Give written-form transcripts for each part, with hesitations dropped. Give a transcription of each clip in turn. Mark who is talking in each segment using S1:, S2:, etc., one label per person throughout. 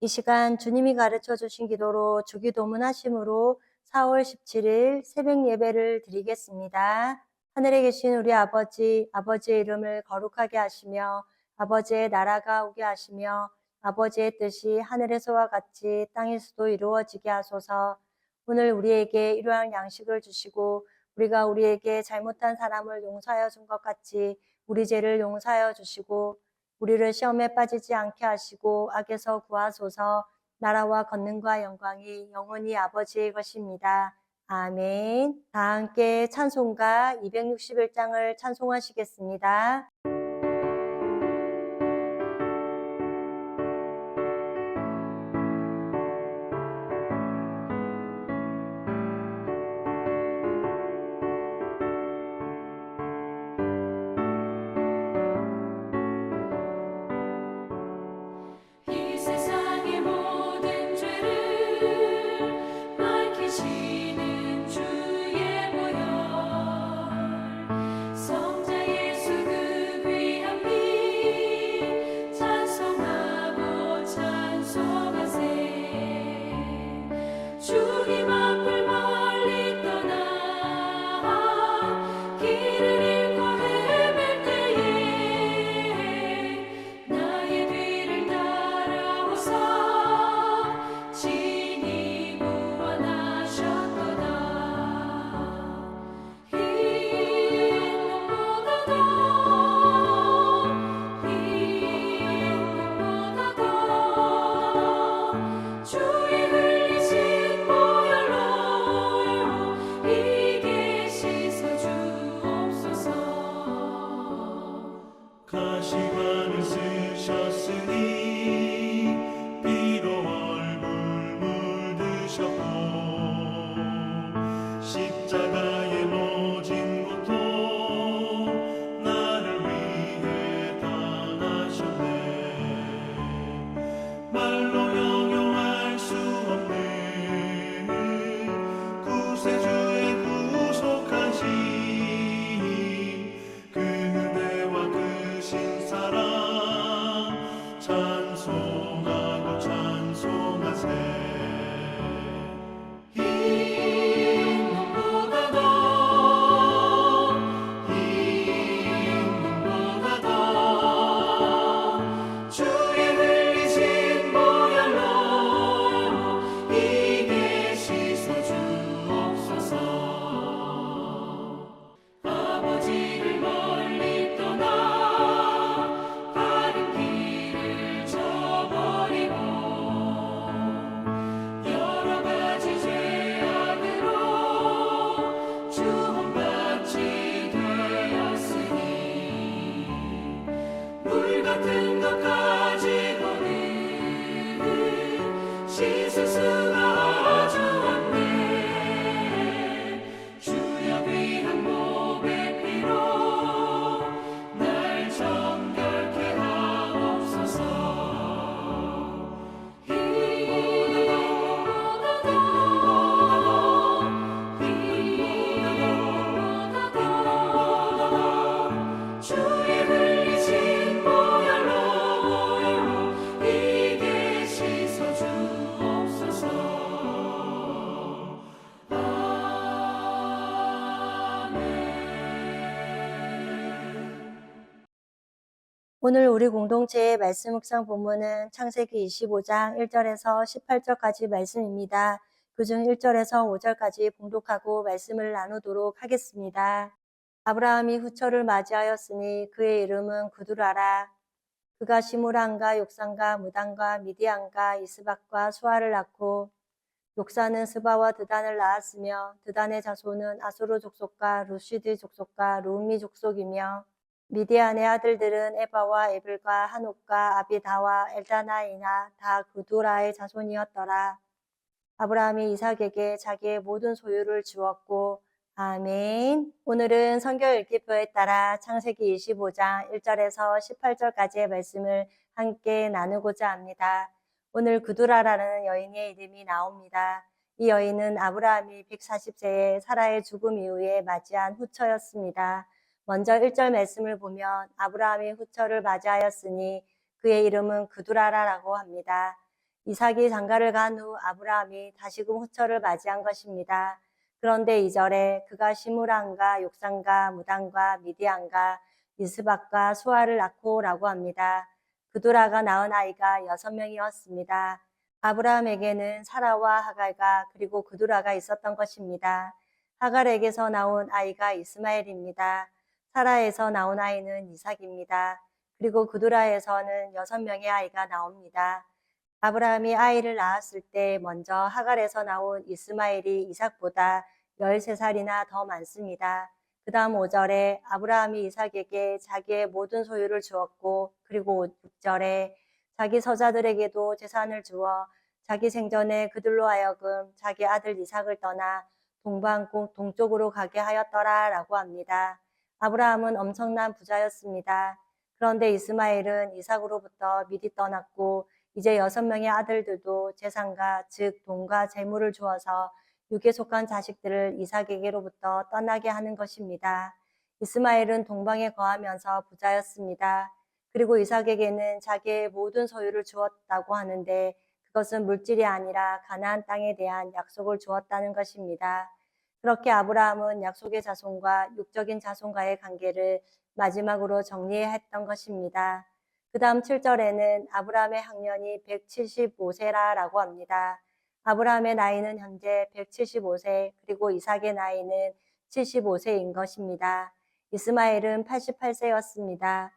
S1: 이 시간 주님이 가르쳐 주신 기도로 주기도문하심으로 4월 17일 새벽 예배를 드리겠습니다. 하늘에 계신 우리 아버지, 아버지의 이름을 거룩하게 하시며 아버지의 나라가 오게 하시며 아버지의 뜻이 하늘에서와 같이 땅에서도 이루어지게 하소서. 오늘 우리에게 일용할 양식을 주시고 우리가 우리에게 잘못한 사람을 용서하여 준 것 같이 우리 죄를 용서하여 주시고 우리를 시험에 빠지지 않게 하시고 악에서 구하소서. 나라와 권능과 영광이 영원히 아버지의 것입니다. 아멘. 다 함께 찬송가 261장을 찬송하시겠습니다.
S2: 이 세상의 모든 죄를 밝히시는 주의 보혈, 성자 예수 그 귀한 피 찬송하고 찬송하세. 주님 앞을 멀리 떠나 길을 잃고 헤맬 때에 나의 뒤를 따라오사 친히 구원하셨도다. 흰눈보다 더 주의 흘리신 보혈로 이게 씻어 주옵소서.
S3: 가시관을 쓰셨으니 피로 얼굴 물드셨고 십자가에 모진 고통 나를 위해 당하셨네. 말로 형용할 수 없는 구세주의 구속하신 그대와 크신 사랑 찬송하고 찬송하세.
S2: 흰눈보다 더 주의 흘리신 보혈로 이게 씻어 주옵소서. 아버지를 멀리 떠나 바른 길을 저버리고 여러 가지 죄악으로 주험받지 되었으니 물 같은 것 가지고는 씻을 수가 아주 없네. 주여 귀한 몸의 피로 날 정결케 하옵소서. 흰눈보다 더 주의 흘리신 보혈로 이게 씻어 주옵소서.
S1: 오늘 우리 공동체의 말씀 묵상 본문은 창세기 25장 1절에서 18절까지 말씀입니다. 그중 1절에서 5절까지 봉독하고 말씀을 나누도록 하겠습니다. 아브라함이 후처를 맞이하였으니 그의 이름은 구두라라. 그가 시므랑과 욕산과 무단과 미디안과 이스박과 수아를 낳고 욕산은 스바와 드단을 낳았으며 드단의 자손은 아수르 족속과 루시드 족속과 루미 족속이며 미디안의 아들들은 에바와 에블과 한옥과 아비다와 엘다나이나 다 구두라의 자손이었더라. 아브라함이 이삭에게 자기의 모든 소유를 주었고 아멘. 오늘은 성경 읽기표에 따라 창세기 25장 1절에서 18절까지의 말씀을 함께 나누고자 합니다. 오늘 구두라라는 여인의 이름이 나옵니다. 이 여인은 아브라함이 140세에 사라의 죽음 이후에 맞이한 후처였습니다. 먼저 1절 말씀을 보면 아브라함이 후처를 맞이하였으니 그의 이름은 구두라라라고 합니다. 이삭이 장가를 간 후 아브라함이 다시금 후처를 맞이한 것입니다. 그런데 2절에 그가 시므랑과 욕산과 무단과 미디안과 미스박과 수아를 낳고라고 합니다. 그두라가 낳은 아이가 6명이었습니다. 아브라함에게는 사라와 하갈과 그리고 그두라가 있었던 것입니다. 하갈에게서 나온 아이가 이스마엘입니다. 사라에서 나온 아이는 이삭입니다. 그리고 그두라에서는 6명의 아이가 나옵니다. 아브라함이 아이를 낳았을 때 먼저 하갈에서 나온 이스마엘이 이삭보다 13살이나 더 많습니다. 그 다음 5절에 아브라함이 이삭에게 자기의 모든 소유를 주었고, 그리고 6절에 자기 서자들에게도 재산을 주어 자기 생전에 그들로 하여금 자기 아들 이삭을 떠나 동쪽으로 가게 하였더라 라고 합니다. 아브라함은 엄청난 부자였습니다. 그런데 이스마엘은 이삭으로부터 미리 떠났고 이제 6명의 아들들도 재산과 즉 돈과 재물을 주어서 육에 속한 자식들을 이삭에게로부터 떠나게 하는 것입니다. 이스마엘은 동방에 거하면서 부자였습니다. 그리고 이삭에게는 자기의 모든 소유를 주었다고 하는데 그것은 물질이 아니라 가나안 땅에 대한 약속을 주었다는 것입니다. 그렇게 아브라함은 약속의 자손과 육적인 자손과의 관계를 마지막으로 정리했던 것입니다. 그 다음 7절에는 아브라함의 학년이 175세라고 합니다. 아브라함의 나이는 현재 175세, 그리고 이삭의 나이는 75세인 것입니다. 이스마엘은 88세였습니다.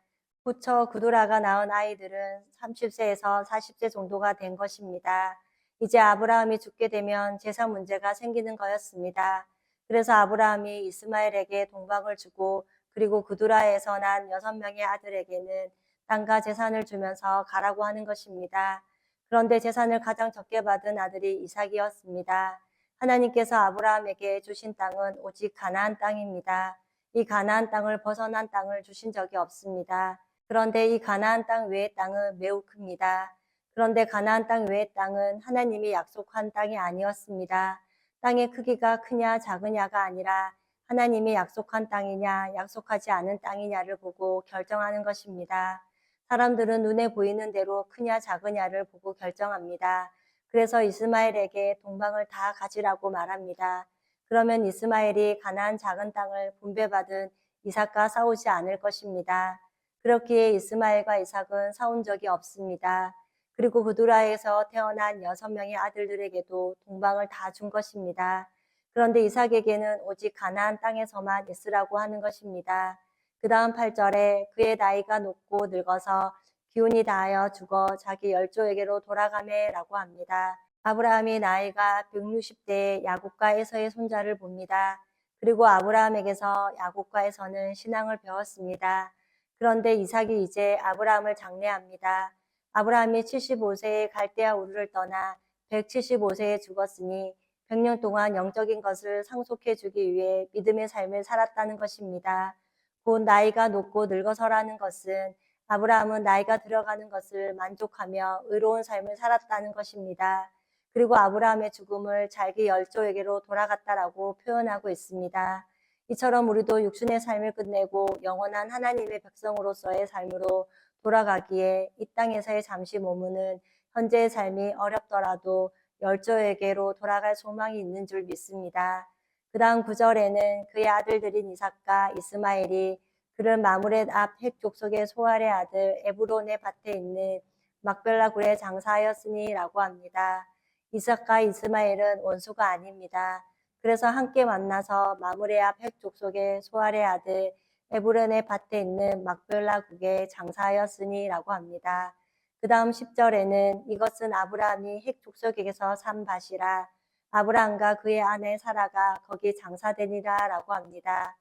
S1: 후처 그두라가 낳은 아이들은 30세에서 40세 정도가 된 것입니다. 이제 아브라함이 죽게 되면 제사 문제가 생기는 거였습니다. 그래서 아브라함이 이스마엘에게 동방을 주고 그리고 그두라에서 난 6명의 아들에게는 땅과 재산을 주면서 가라고 하는 것입니다. 그런데 재산을 가장 적게 받은 아들이 이삭이었습니다. 하나님께서 아브라함에게 주신 땅은 오직 가나안 땅입니다. 이 가나안 땅을 벗어난 땅을 주신 적이 없습니다. 그런데 이 가나안 땅 외의 땅은 매우 큽니다. 그런데 가나안 땅 외의 땅은 하나님이 약속한 땅이 아니었습니다. 땅의 크기가 크냐 작으냐가 아니라 하나님이 약속한 땅이냐 약속하지 않은 땅이냐를 보고 결정하는 것입니다. 사람들은 눈에 보이는 대로 크냐 작으냐를 보고 결정합니다. 그래서 이스마엘에게 동방을 다 가지라고 말합니다. 그러면 이스마엘이 가나안 작은 땅을 분배받은 이삭과 싸우지 않을 것입니다. 그렇기에 이스마엘과 이삭은 싸운 적이 없습니다. 그리고 그두라에서 태어난 6명의 아들들에게도 동방을 다 준 것입니다. 그런데 이삭에게는 오직 가나안 땅에서만 있으라고 하는 것입니다. 그 다음 8절에 그의 나이가 높고 늙어서 기운이 다하여 죽어 자기 열조에게로 돌아가매라고 합니다. 아브라함이 나이가 160대에 야곱과 에서의 손자를 봅니다. 그리고 아브라함에게서 야곱과 에서는 신앙을 배웠습니다. 그런데 이삭이 이제 아브라함을 장례합니다. 아브라함이 75세에 갈대아 우르를 떠나 175세에 죽었으니 100년 동안 영적인 것을 상속해 주기 위해 믿음의 삶을 살았다는 것입니다. 곧 나이가 높고 늙어서라는 것은 아브라함은 나이가 들어가는 것을 만족하며 의로운 삶을 살았다는 것입니다. 그리고 아브라함의 죽음을 자기 열조에게로 돌아갔다라고 표현하고 있습니다. 이처럼 우리도 육신의 삶을 끝내고 영원한 하나님의 백성으로서의 삶으로 돌아가기에 이 땅에서의 잠시 머무는 현재의 삶이 어렵더라도 열조에게로 돌아갈 소망이 있는 줄 믿습니다. 그 다음 9절에는 그의 아들들인 이삭과 이스마엘이 그를 마므렛 앞 핵 족속의 소알의 아들 에브론의 밭에 있는 막벨라 굴에 장사하였으니라고 합니다. 이삭과 이스마엘은 원수가 아닙니다. 그래서 함께 만나서 마므레 앞 핵 족속의 소알의 아들 에브론의 밭에 있는 막벨라 굴에 장사하였으니라고 합니다. 그 다음 10절에는 이것은 아브라함이 핵 족속에게서 산 밭이라 아브라함과 그의 아내 사라가 거기 장사되니라 라고 합니다.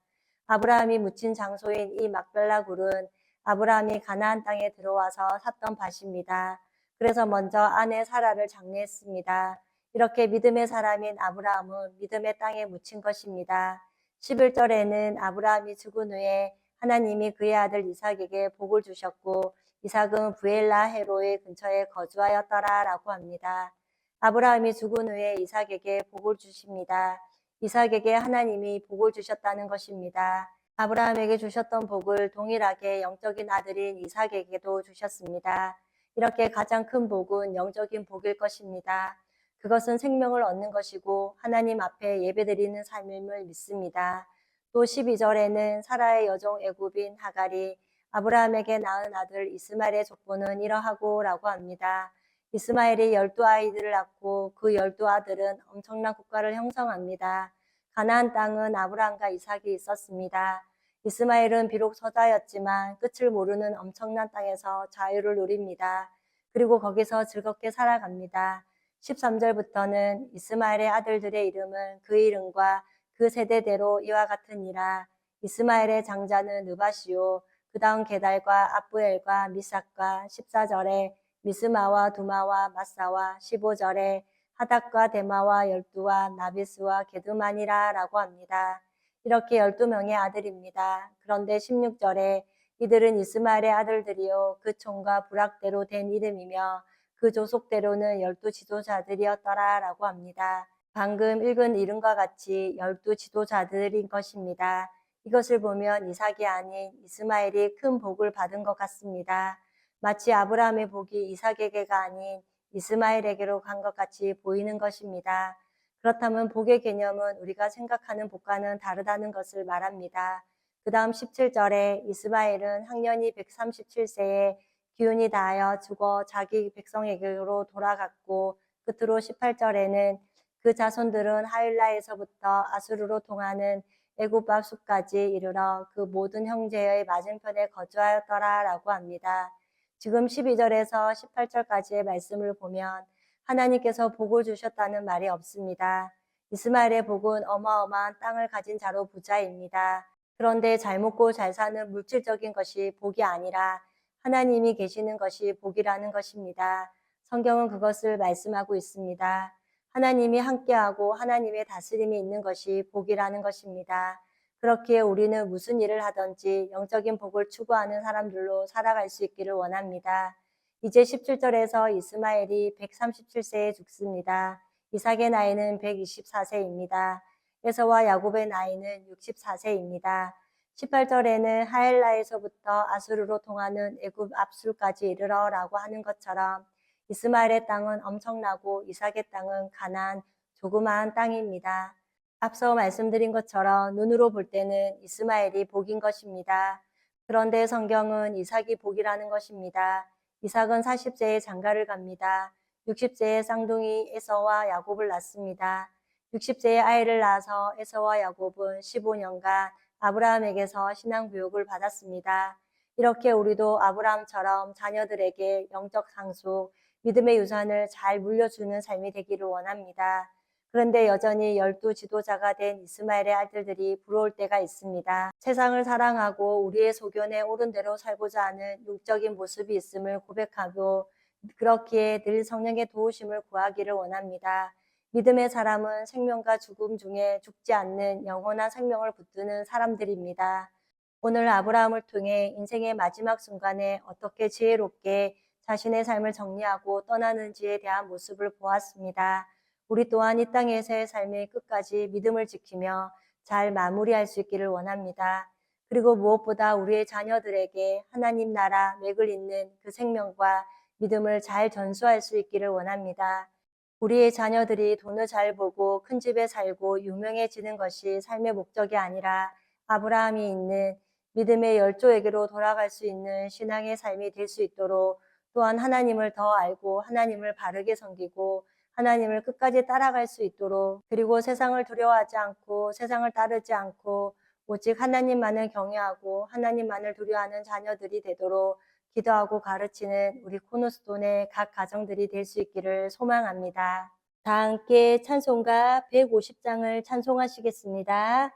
S1: 아브라함이 묻힌 장소인 이 막벨라 굴은 아브라함이 가나안 땅에 들어와서 샀던 밭입니다. 그래서 먼저 아내 사라를 장례했습니다. 이렇게 믿음의 사람인 아브라함은 믿음의 땅에 묻힌 것입니다. 11절에는 아브라함이 죽은 후에 하나님이 그의 아들 이삭에게 복을 주셨고 이삭은 부엘라 헤로의 근처에 거주하였더라 라고 합니다. 아브라함이 죽은 후에 이삭에게 복을 주십니다. 이삭에게 하나님이 복을 주셨다는 것입니다. 아브라함에게 주셨던 복을 동일하게 영적인 아들인 이삭에게도 주셨습니다. 이렇게 가장 큰 복은 영적인 복일 것입니다. 그것은 생명을 얻는 것이고 하나님 앞에 예배드리는 삶임을 믿습니다. 또 12절에는 사라의 여종 애굽인 하갈이 아브라함에게 낳은 아들 이스마엘의 족보는 이러하고 라고 합니다. 이스마엘이 12아이들을 낳고 그 12아들은 엄청난 국가를 형성합니다. 가나안 땅은 아브라함과 이삭이 있었습니다. 이스마엘은 비록 소자였지만 끝을 모르는 엄청난 땅에서 자유를 누립니다. 그리고 거기서 즐겁게 살아갑니다. 13절부터는 이스마엘의 아들들의 이름은 그 이름과 그 세대대로 이와 같으니라. 이스마엘의 장자는 느바시오, 그 다음 게달과 압부엘과 미삭과 14절에 미스마와 두마와 마사와 15절에 하닥과 데마와 열두와 나비스와 게드만이라 라고 합니다. 이렇게 12명의 아들입니다. 그런데 16절에 이들은 이스마엘의 아들들이요 그 총과 부락대로 된 이름이며 그 조속대로는 12지도자들이었더라 라고 합니다. 방금 읽은 이름과 같이 12지도자들인 것입니다. 이것을 보면 이삭이 아닌 이스마엘이 큰 복을 받은 것 같습니다. 마치 아브라함의 복이 이삭에게가 아닌 이스마엘에게로 간 것 같이 보이는 것입니다. 그렇다면 복의 개념은 우리가 생각하는 복과는 다르다는 것을 말합니다. 그 다음 17절에 이스마엘은 학년이 137세에 기운이 다하여 죽어 자기 백성에게로 돌아갔고 끝으로 18절에는 그 자손들은 하일라에서부터 아수르로 통하는 애굽 앞숲까지 이르러 그 모든 형제의 맞은편에 거주하였더라 라고 합니다. 지금 12절에서 18절까지의 말씀을 보면 하나님께서 복을 주셨다는 말이 없습니다. 이스마엘의 복은 어마어마한 땅을 가진 자로 부자입니다. 그런데 잘 먹고 잘 사는 물질적인 것이 복이 아니라 하나님이 계시는 것이 복이라는 것입니다. 성경은 그것을 말씀하고 있습니다. 하나님이 함께하고 하나님의 다스림이 있는 것이 복이라는 것입니다. 그렇기에 우리는 무슨 일을 하든지 영적인 복을 추구하는 사람들로 살아갈 수 있기를 원합니다. 이제 17절에서 이스마엘이 137세에 죽습니다. 이삭의 나이는 124세입니다. 에서와 야곱의 나이는 64세입니다. 18절에는 하엘라에서부터 아수르로 통하는 애굽 앞술까지 이르러라고 하는 것처럼 이스마엘의 땅은 엄청나고 이삭의 땅은 가나안 조그마한 땅입니다. 앞서 말씀드린 것처럼 눈으로 볼 때는 이스마엘이 복인 것입니다. 그런데 성경은 이삭이 복이라는 것입니다. 이삭은 40세에 장가를 갑니다. 60세에 쌍둥이 에서와 야곱을 낳습니다. 60세에 아이를 낳아서 에서와 야곱은 15년간 아브라함에게서 신앙교육을 받았습니다. 이렇게 우리도 아브라함처럼 자녀들에게 영적 상속, 믿음의 유산을 잘 물려주는 삶이 되기를 원합니다. 그런데 여전히 12지도자가 된 이스마엘의 아들들이 부러울 때가 있습니다. 세상을 사랑하고 우리의 소견에 옳은 대로 살고자 하는 육적인 모습이 있음을 고백하고 그렇기에 늘 성령의 도우심을 구하기를 원합니다. 믿음의 사람은 생명과 죽음 중에 죽지 않는 영원한 생명을 붙드는 사람들입니다. 오늘 아브라함을 통해 인생의 마지막 순간에 어떻게 지혜롭게 자신의 삶을 정리하고 떠나는지에 대한 모습을 보았습니다. 우리 또한 이 땅에서의 삶의 끝까지 믿음을 지키며 잘 마무리할 수 있기를 원합니다. 그리고 무엇보다 우리의 자녀들에게 하나님 나라 맥을 잇는 그 생명과 믿음을 잘 전수할 수 있기를 원합니다. 우리의 자녀들이 돈을 잘 벌고 큰 집에 살고 유명해지는 것이 삶의 목적이 아니라 아브라함이 있는 믿음의 열조에게로 돌아갈 수 있는 신앙의 삶이 될 수 있도록 또한 하나님을 더 알고 하나님을 바르게 섬기고 하나님을 끝까지 따라갈 수 있도록 그리고 세상을 두려워하지 않고 세상을 따르지 않고 오직 하나님만을 경외하고 하나님만을 두려워하는 자녀들이 되도록 기도하고 가르치는 우리 코너스톤의 각 가정들이 될 수 있기를 소망합니다. 다 함께 찬송가 150장을 찬송하시겠습니다.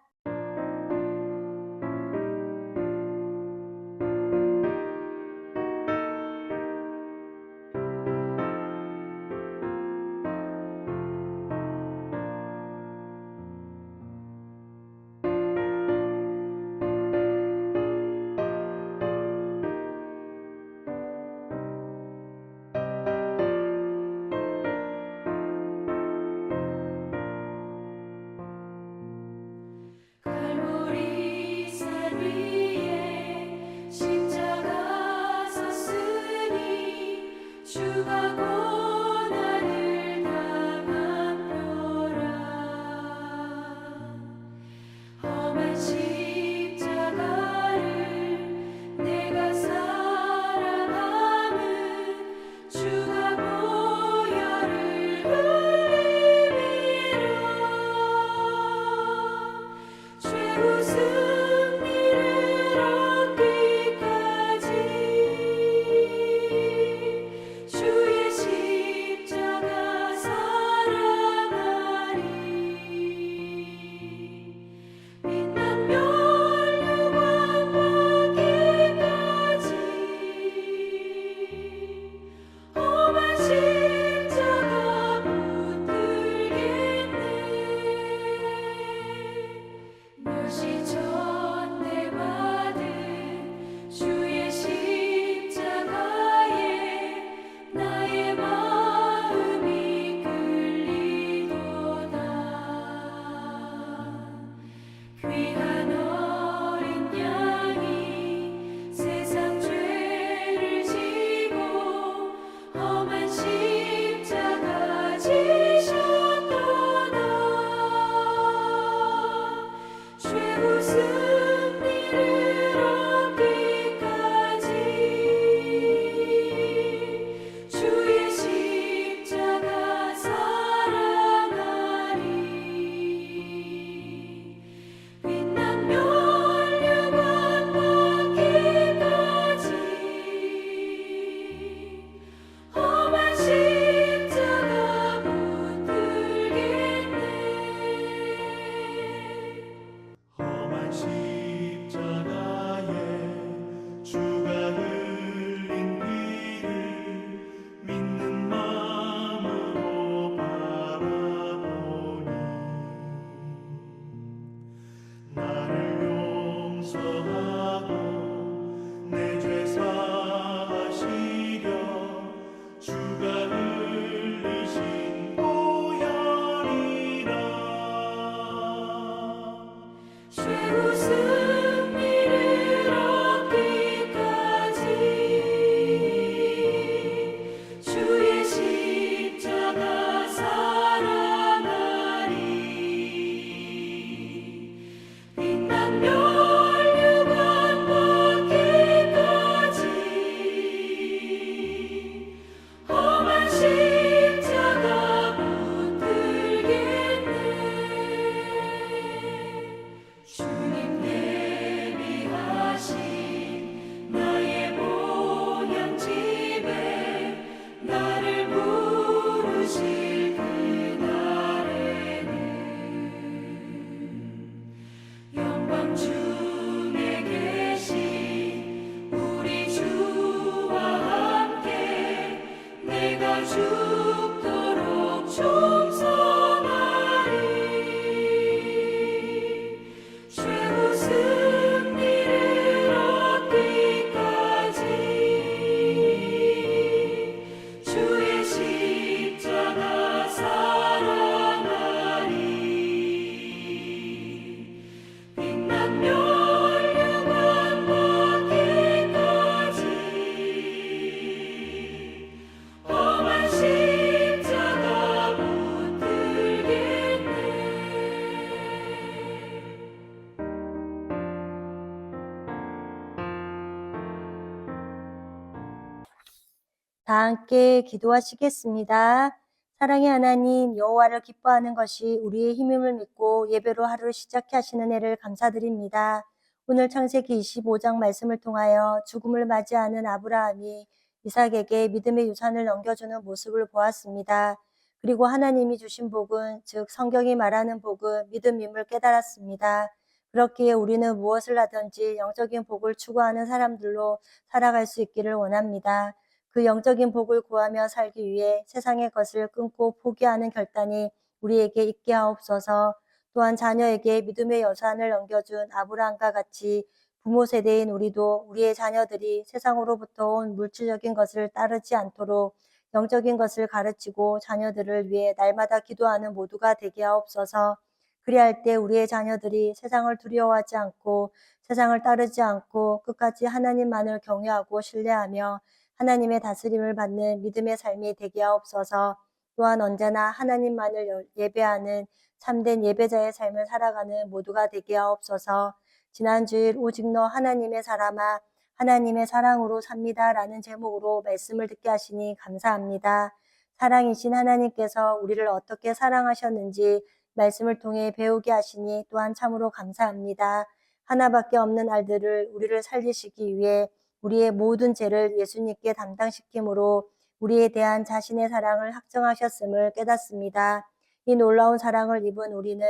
S1: 다 함께 기도하시겠습니다. 사랑의 하나님, 여호와를 기뻐하는 것이 우리의 힘임을 믿고 예배로 하루를 시작해 하시는 애를 감사드립니다. 오늘 창세기 25장 말씀을 통하여 죽음을 맞이하는 아브라함이 이삭에게 믿음의 유산을 넘겨주는 모습을 보았습니다. 그리고 하나님이 주신 복은, 즉 성경이 말하는 복은 믿음임을 깨달았습니다. 그렇기에 우리는 무엇을 하든지 영적인 복을 추구하는 사람들로 살아갈 수 있기를 원합니다. 그 영적인 복을 구하며 살기 위해 세상의 것을 끊고 포기하는 결단이 우리에게 있게 하옵소서. 또한 자녀에게 믿음의 여산을 넘겨준 아브라함과 같이 부모 세대인 우리도 우리의 자녀들이 세상으로부터 온 물질적인 것을 따르지 않도록 영적인 것을 가르치고 자녀들을 위해 날마다 기도하는 모두가 되게 하옵소서. 그리할 때 우리의 자녀들이 세상을 두려워하지 않고 세상을 따르지 않고 끝까지 하나님만을 경외하고 신뢰하며 하나님의 다스림을 받는 믿음의 삶이 되게 하옵소서. 또한 언제나 하나님만을 예배하는 참된 예배자의 삶을 살아가는 모두가 되게 하옵소서. 지난 주일 오직 너 하나님의 사람아 하나님의 사랑으로 삽니다라는 제목으로 말씀을 듣게 하시니 감사합니다. 사랑이신 하나님께서 우리를 어떻게 사랑하셨는지 말씀을 통해 배우게 하시니 또한 참으로 감사합니다. 하나밖에 없는 아들을 우리를 살리시기 위해 우리의 모든 죄를 예수님께 담당시킴으로 우리에 대한 자신의 사랑을 확정하셨음을 깨닫습니다. 이 놀라운 사랑을 입은 우리는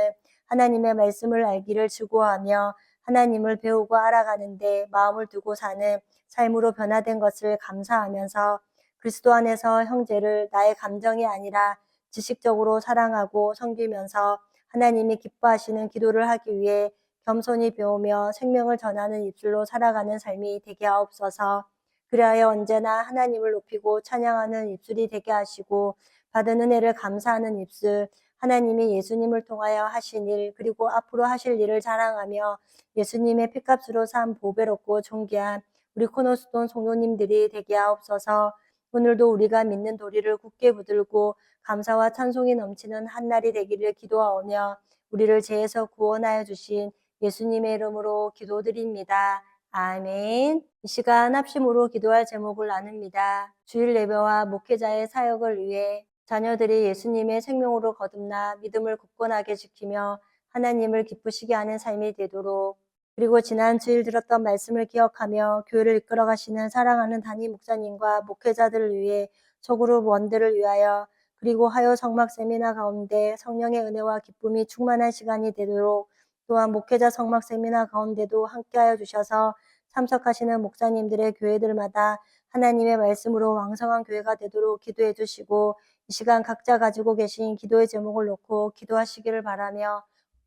S1: 하나님의 말씀을 알기를 추구하며 하나님을 배우고 알아가는데 마음을 두고 사는 삶으로 변화된 것을 감사하면서 그리스도 안에서 형제를 나의 감정이 아니라 지식적으로 사랑하고 섬기면서 하나님이 기뻐하시는 기도를 하기 위해 겸손히 배우며 생명을 전하는 입술로 살아가는 삶이 되게 하옵소서. 그리하여 언제나 하나님을 높이고 찬양하는 입술이 되게 하시고 받은 은혜를 감사하는 입술, 하나님이 예수님을 통하여 하신 일 그리고 앞으로 하실 일을 자랑하며 예수님의 피값으로 산 보배롭고 존귀한 우리 코너스톤 성도님들이 되게 하옵소서. 오늘도 우리가 믿는 도리를 굳게 붙들고 감사와 찬송이 넘치는 한날이 되기를 기도하오며 우리를 죄에서 구원하여 주신 예수님의 이름으로 기도드립니다. 아멘. 이 시간 합심으로 기도할 제목을 나눕니다. 주일 예배와 목회자의 사역을 위해 자녀들이 예수님의 생명으로 거듭나 믿음을 굳건하게 지키며 하나님을 기쁘시게 하는 삶이 되도록 그리고 지난 주일 들었던 말씀을 기억하며 교회를 이끌어 가시는 사랑하는 담임 목사님과 목회자들을 위해 소그룹 원들을 위하여 그리고 하요 성막 세미나 가운데 성령의 은혜와 기쁨이 충만한 시간이 되도록 또한 목회자 성막 세미나 가운데도 함께하여 주셔서 참석하시는 목사님들의 교회들마다 하나님의 말씀으로 왕성한 교회가 되도록 기도해 주시고 이 시간 각자 가지고 계신 기도의 제목을 놓고 기도하시기를 바라며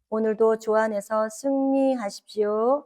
S1: 오늘도 주 안에서 승리하십시오.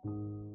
S1: 음.